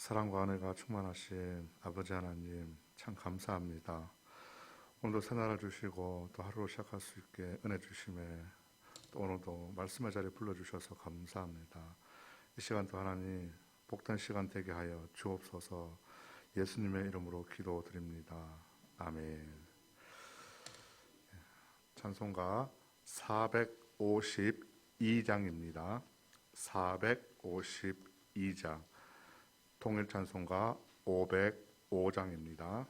사랑과 은혜가 충만하신 아버지 하나님 참 감사합니다. 오늘도 새날을 주시고 또 하루를 시작할 수 있게 은혜 주심에 또 오늘도 말씀의 자리에 불러주셔서 감사합니다. 이 시간도 하나님 복된 시간 되게 하여 주옵소서. 예수님의 이름으로 기도드립니다. 아멘. 찬송가 452장입니다. 452장 통일찬송가 505장입니다.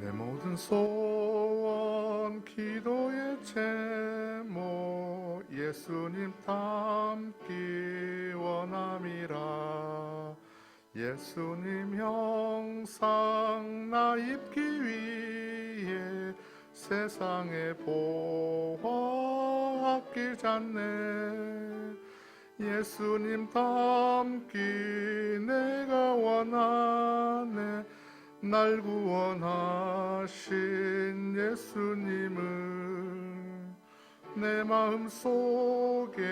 내 모든 소원 기도의 제목 예수님 닮기 원함이라. 예수님 형상 나 입기 위해 세상의 보화 아끼지 않네. 예수님 닮기 내가 원하네. 날 구원하신 예수님을 내 마음속에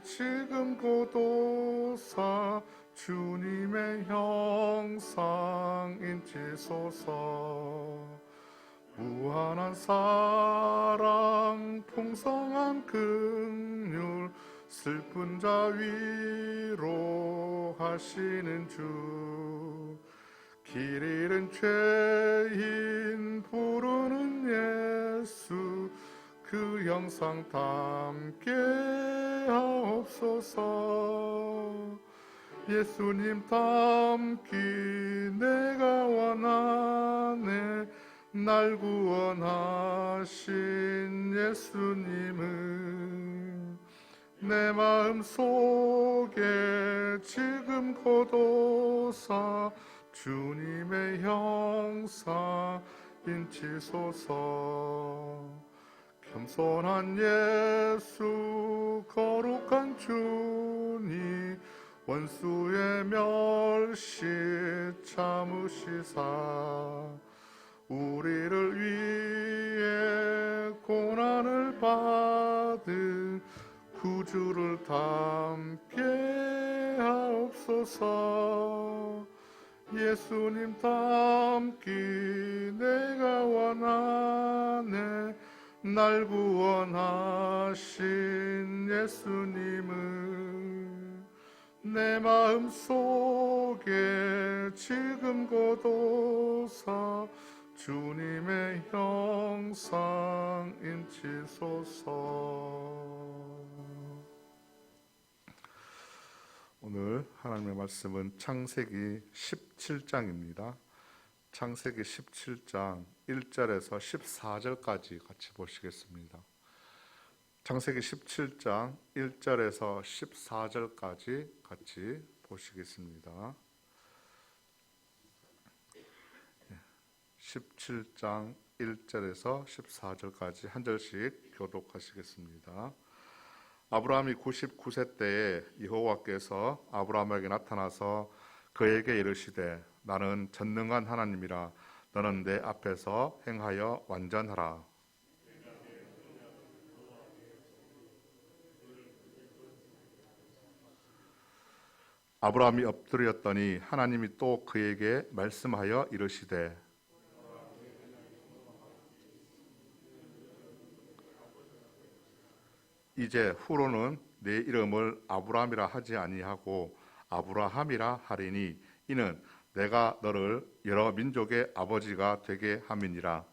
지금 고도사 주님의 형상 인치소서. 무한한 사랑 풍성한 긍휼 슬픈 자 위로하시는 주. 길 잃은 죄인 부르는 예수 그 형상 담게 하옵소서. 예수님 닮기 내가 원하네. 날 구원하신 예수님은 내 마음속에 지금 고도사 주님의 형상 인치소서. 겸손한 예수 거룩한 주님 원수의 멸시 참으시사 우리를 위해 고난을 받은 구주를 닮게 하옵소서. 예수님 닮기 내가 원하네. 날 구원하신 예수님은 내 마음속에 지금 고도사 주님의 형상 인치소서. 오늘 하나님의 말씀은 창세기 17장입니다. 창세기 17장 1절에서 14절까지 같이 보시겠습니다. 창세기 17장 1절에서 14절까지 같이 보시겠습니다. 17장 1절에서 14절까지 한 절씩 교독하시겠습니다. 아브라함이 99세 때에 여호와께서 아브라함에게 나타나서 그에게 이르시되 나는 전능한 하나님이라. 너는 내 앞에서 행하여 완전하라. 아브라함이 엎드렸더니 하나님이 또 그에게 말씀하여 이르시되 이제 후로는 내 이름을 아브라함이라 하지 아니하고 아브라함이라 하리니 이는 내가 너를 여러 민족의 아버지가 되게 함이니라.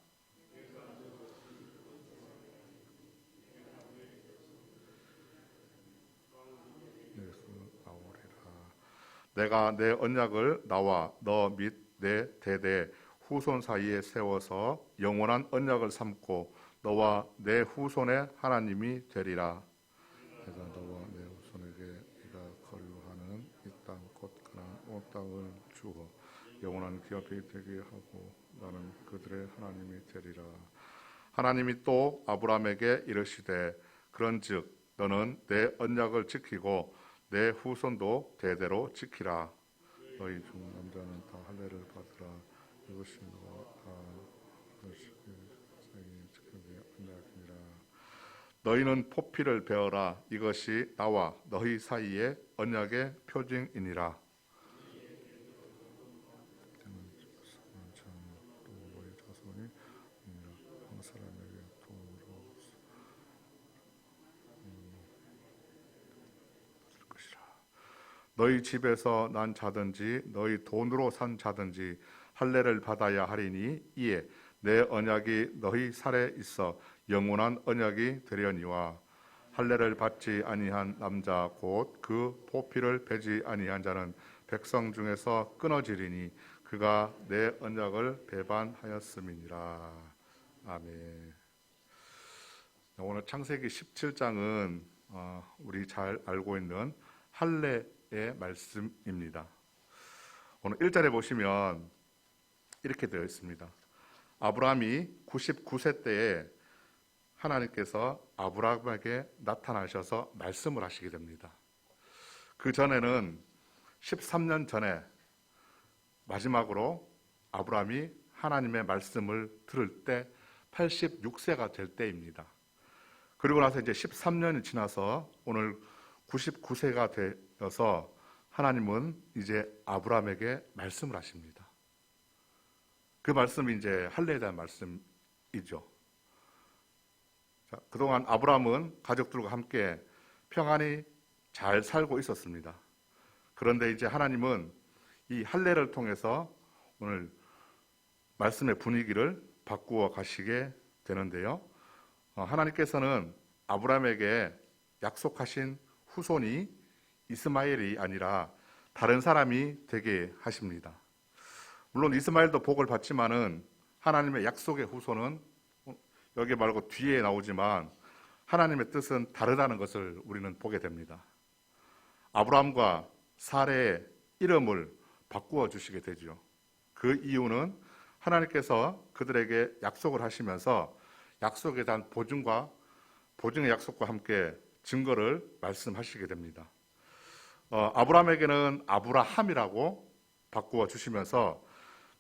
내가 내 언약을 나와 너 및 내 대대 후손 사이에 세워서 영원한 언약을 삼고 너와 내 후손의 하나님이 되리라. 내가 너와 내 후손에게 네가 거류하는 이 땅 곧 그나안 온 땅을 주어 영원한 기업이 되게 하고 나는 그들의 하나님이 되리라. 하나님이 또 아브라함에게 이르시되 그런즉 너는 내 언약을 지키고 내 후손도 대대로 지키라. 너희 중 남자는 다 할례를 받으라. 이것이므로 너희는 포피를 베어라. 이것이 나와 너희 사이의 언약의 표징이니라. 너희 집에서 난 자든지 너희 돈으로 산 자든지 할례를 받아야 하리니 이에 내 언약이 너희 살에 있어 영원한 언약이 되려니와 할례를 받지 아니한 남자 곧 그 포피를 베지 아니한 자는 백성 중에서 끊어지리니 그가 내 언약을 배반하였음이니라. 아멘. 오늘 창세기 17장은 우리 잘 알고 있는 할례의 말씀입니다. 오늘 1절에 보시면 이렇게 되어 있습니다. 아브라함이 99세 때에 하나님께서 아브라함에게 나타나셔서 말씀을 하시게 됩니다. 그 전에는 13년 전에 마지막으로 아브라함이 하나님의 말씀을 들을 때 86세가 될 때입니다. 그리고 나서 이제 13년이 지나서 오늘 99세가 되어서 하나님은 이제 아브라함에게 말씀을 하십니다. 그 말씀이 이제 할례에 대한 말씀이죠. 자, 그동안 아브라함은 가족들과 함께 평안히 잘 살고 있었습니다. 그런데 이제 하나님은 이 할례를 통해서 오늘 말씀의 분위기를 바꾸어 가시게 되는데요. 하나님께서는 아브라함에게 약속하신 후손이 이스마엘이 아니라 다른 사람이 되게 하십니다. 물론 이스마엘도 복을 받지만은 하나님의 약속의 후손은 여기 말고 뒤에 나오지만 하나님의 뜻은 다르다는 것을 우리는 보게 됩니다. 아브라함과 사레의 이름을 바꾸어 주시게 되죠. 그 이유는 하나님께서 그들에게 약속을 하시면서 약속에 대한 보증의 약속과 함께 증거를 말씀하시게 됩니다. 아브라함에게는 아브라함이라고 바꾸어 주시면서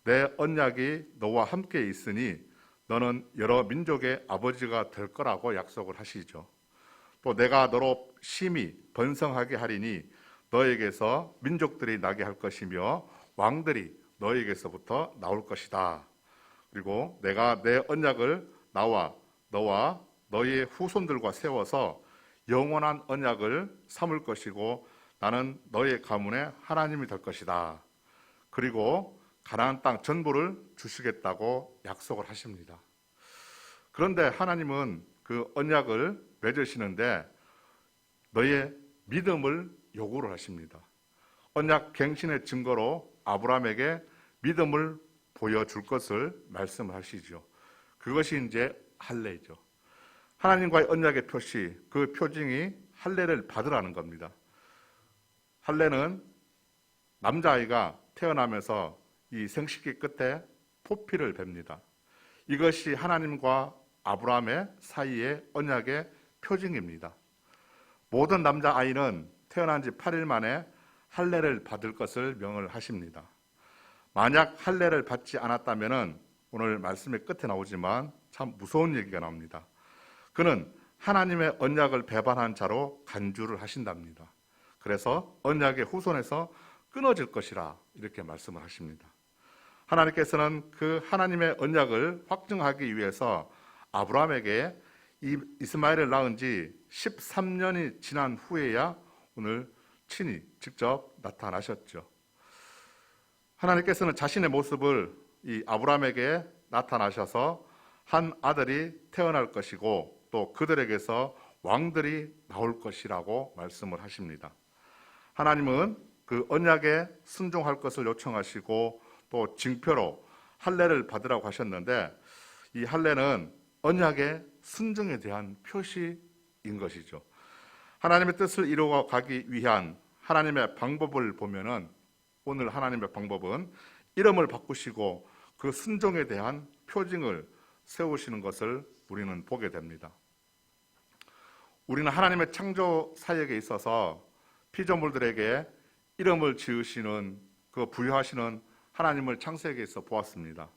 내 언약이 너와 함께 있으니 너는 여러 민족의 아버지가 될 거라고 약속을 하시죠. 또 내가 너로 심히 번성하게 하리니 너에게서 민족들이 나게 할 것이며 왕들이 너에게서부터 나올 것이다. 그리고 내가 내 언약을 나와 너와 너의 후손들과 세워서 영원한 언약을 삼을 것이고 나는 너의 가문의 하나님이 될 것이다. 그리고 가나안 땅 전부를 주시겠다고 약속을 하십니다. 그런데 하나님은 그 언약을 맺으시는데 너의 믿음을 요구를 하십니다. 언약 갱신의 증거로 아브라함에게 믿음을 보여줄 것을 말씀하시죠. 그것이 이제 할례죠. 하나님과의 언약의 표시, 그 표징이 할례를 받으라는 겁니다. 할례는 남자아이가 태어나면서 이 생식기 끝에 포피를 뱁니다. 이것이 하나님과 아브라함의 사이의 언약의 표징입니다. 모든 남자아이는 태어난 지 8일 만에 할례를 받을 것을 명을 하십니다. 만약 할례를 받지 않았다면 오늘 말씀의 끝에 나오지만 참 무서운 얘기가 나옵니다. 그는 하나님의 언약을 배반한 자로 간주를 하신답니다. 그래서 언약의 후손에서 끊어질 것이라 이렇게 말씀을 하십니다. 하나님께서는 그 하나님의 언약을 확증하기 위해서 아브라함에게 이스마엘을 낳은 지 13년이 지난 후에야 오늘 친히 직접 나타나셨죠. 하나님께서는 자신의 모습을 이 아브라함에게 나타나셔서 한 아들이 태어날 것이고 또 그들에게서 왕들이 나올 것이라고 말씀을 하십니다. 하나님은 그 언약에 순종할 것을 요청하시고 또 징표로 할례를 받으라고 하셨는데 이 할례는 언약의 순종에 대한 표시인 것이죠. 하나님의 뜻을 이루어 가기 위한 하나님의 방법을 보면은 오늘 하나님의 방법은 이름을 바꾸시고 그 순종에 대한 표징을 세우시는 것을 우리는 보게 됩니다. 우리는 하나님의 창조 사역에 있어서 피조물들에게 이름을 지으시는 그 부여하시는 하나님을 창세기에서 보았습니다.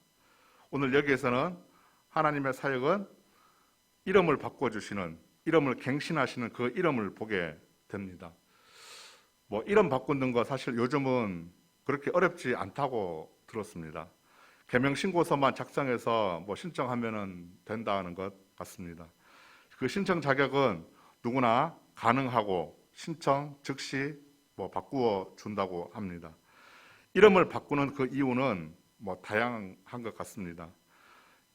오늘 여기에서는 하나님의 사역은 이름을 바꿔주시는, 이름을 갱신하시는 그 이름을 보게 됩니다. 이름 바꾸는 거 사실 요즘은 그렇게 어렵지 않다고 들었습니다. 계명신고서만 작성해서 신청하면 된다는 것 같습니다. 그 신청 자격은 누구나 가능하고 신청 즉시 바꾸어 준다고 합니다. 이름을 바꾸는 그 이유는 다양한 것 같습니다.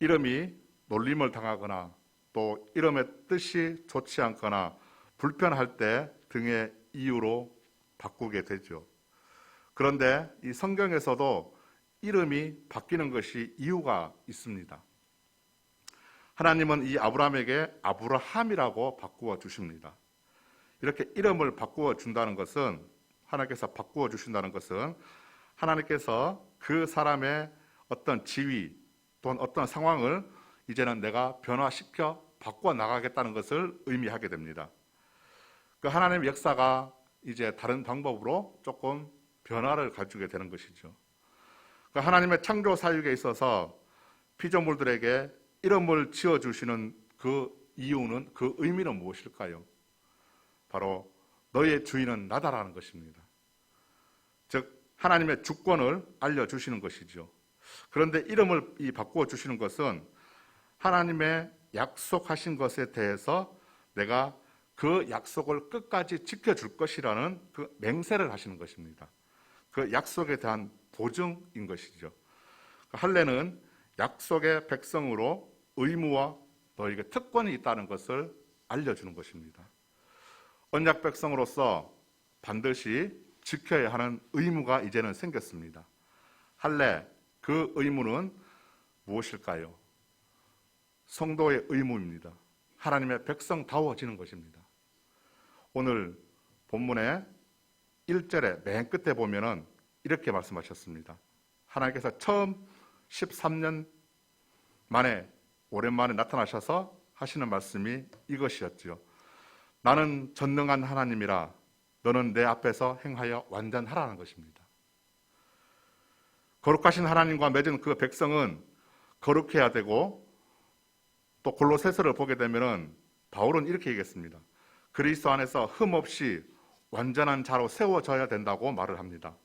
이름이 놀림을 당하거나 또 이름의 뜻이 좋지 않거나 불편할 때 등의 이유로 바꾸게 되죠. 그런데 이 성경에서도 이름이 바뀌는 것이 이유가 있습니다. 하나님은 이 아브라함에게 아브라함이라고 바꾸어 주십니다. 이렇게 이름을 바꾸어 준다는 것은, 하나님께서 바꾸어 주신다는 것은 하나님께서 그 사람의 어떤 지위 또는 어떤 상황을 이제는 내가 변화시켜 바꾸어 나가겠다는 것을 의미하게 됩니다. 그 하나님의 역사가 이제 다른 방법으로 조금 변화를 가지게 되는 것이죠. 그 하나님의 창조 사역에 있어서 피조물들에게 이름을 지어주시는 그 이유는, 그 의미는 무엇일까요? 바로 너의 주인은 나다라는 것입니다. 즉 하나님의 주권을 알려주시는 것이죠. 그런데 이름을 바꾸어 주시는 것은 하나님의 약속하신 것에 대해서 내가 그 약속을 끝까지 지켜줄 것이라는 그 맹세를 하시는 것입니다. 그 약속에 대한 보증인 것이죠. 할례는 약속의 백성으로 의무와 너에게 특권이 있다는 것을 알려주는 것입니다. 언약 백성으로서 반드시 지켜야 하는 의무가 이제는 생겼습니다. 할례, 그 의무는 무엇일까요? 성도의 의무입니다. 하나님의 백성다워지는 것입니다. 오늘 본문의 1절에 맨 끝에 보면은 이렇게 말씀하셨습니다. 하나님께서 처음 13년 만에 오랜만에 나타나셔서 하시는 말씀이 이것이었지요. 나는 전능한 하나님이라 너는 내 앞에서 행하여 완전하라는 것입니다. 거룩하신 하나님과 맺은 그 백성은 거룩해야 되고, 또 골로새서를 보게 되면은 바울은 이렇게 얘기했습니다. 그리스도 안에서 흠없이 완전한 자로 세워져야 된다고 말을 합니다.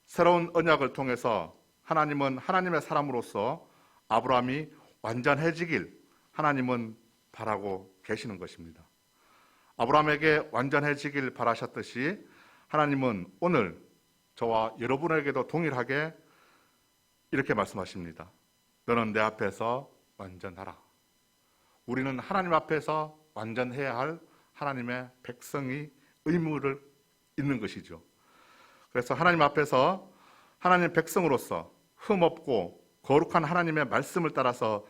새로운 언약을 통해서 하나님은 하나님의 사람으로서 아브라함이 완전해지길 하나님은 바라고 계시는 것입니다. 아브라함에게 완전해지길 바라셨듯이 하나님은 오늘 저와 여러분에게도 동일하게 이렇게 말씀하십니다. 너는 내 앞에서 완전하라. 우리는 하나님 앞에서 완전해야 할 하나님의 백성이 의무를 있는 것이죠. 그래서 하나님 앞에서 하나님의 백성으로서 흠없고 거룩한 하나님의 말씀을 따라서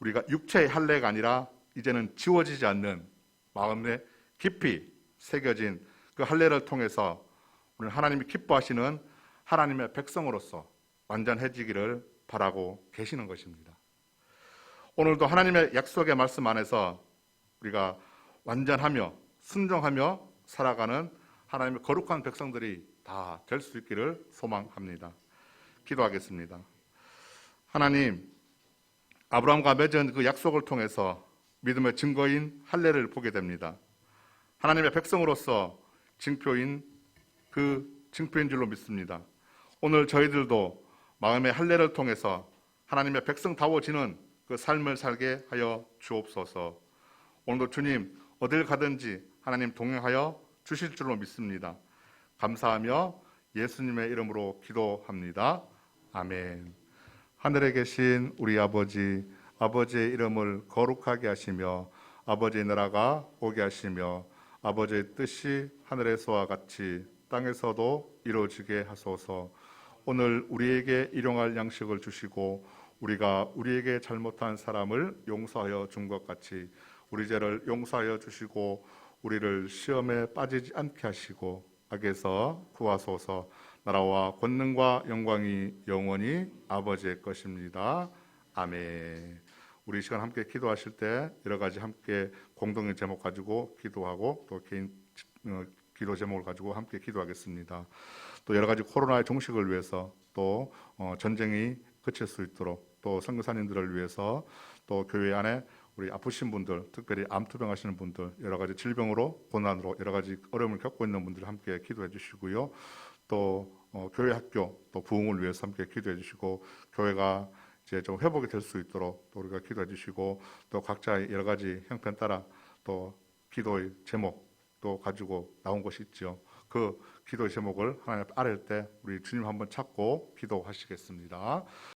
우리가 육체의 할례가 아니라 이제는 지워지지 않는 마음에 깊이 새겨진 그 할례를 통해서 우리는 하나님이 기뻐하시는 하나님의 백성으로서 완전해지기를 바라고 계시는 것입니다. 오늘도 하나님의 약속의 말씀 안에서 우리가 완전하며 순종하며 살아가는 하나님의 거룩한 백성들이 다 될 수 있기를 소망합니다. 기도하겠습니다. 하나님, 아브라함과 맺은 그 약속을 통해서 믿음의 증거인 할례를 보게 됩니다. 하나님의 백성으로서 징표인 줄로 믿습니다. 오늘 저희들도 마음의 할례를 통해서 하나님의 백성다워지는 그 삶을 살게 하여 주옵소서. 오늘도 주님 어딜 가든지 하나님 동행하여 주실 줄로 믿습니다. 감사하며 예수님의 이름으로 기도합니다. 아멘. 하늘에 계신 우리 아버지, 아버지의 이름을 거룩하게 하시며 아버지의 나라가 오게 하시며 아버지의 뜻이 하늘에서와 같이 땅에서도 이루어지게 하소서. 오늘 우리에게 일용할 양식을 주시고 우리가 우리에게 잘못한 사람을 용서하여 준 것 같이 우리 죄를 용서하여 주시고 우리를 시험에 빠지지 않게 하시고 악에서 구하소서. 나라와 권능과 영광이 영원히 아버지의 것입니다. 아멘. 우리 이 시간 함께 기도하실 때 여러 가지 함께 공동의 제목 가지고 기도하고 또 개인 기도 제목을 가지고 함께 기도하겠습니다. 또 여러 가지 코로나의 종식을 위해서 또 전쟁이 그칠 수 있도록 또 선교사님들을 위해서 또 교회 안에 우리 아프신 분들, 특별히 암투병 하시는 분들, 여러 가지 질병으로 고난으로 여러 가지 어려움을 겪고 있는 분들 함께 기도해 주시고요. 또 교회 학교 또 부흥을 위해서 함께 기도해 주시고 교회가 이제 좀 회복이 될 수 있도록 또 우리가 기도해 주시고 또 각자의 여러 가지 형편 따라 또 기도의 제목 또 가지고 나온 것이 있죠. 그 기도의 제목을 하나님 앞에 아뢰 때 우리 주님 한번 찾고 기도하시겠습니다.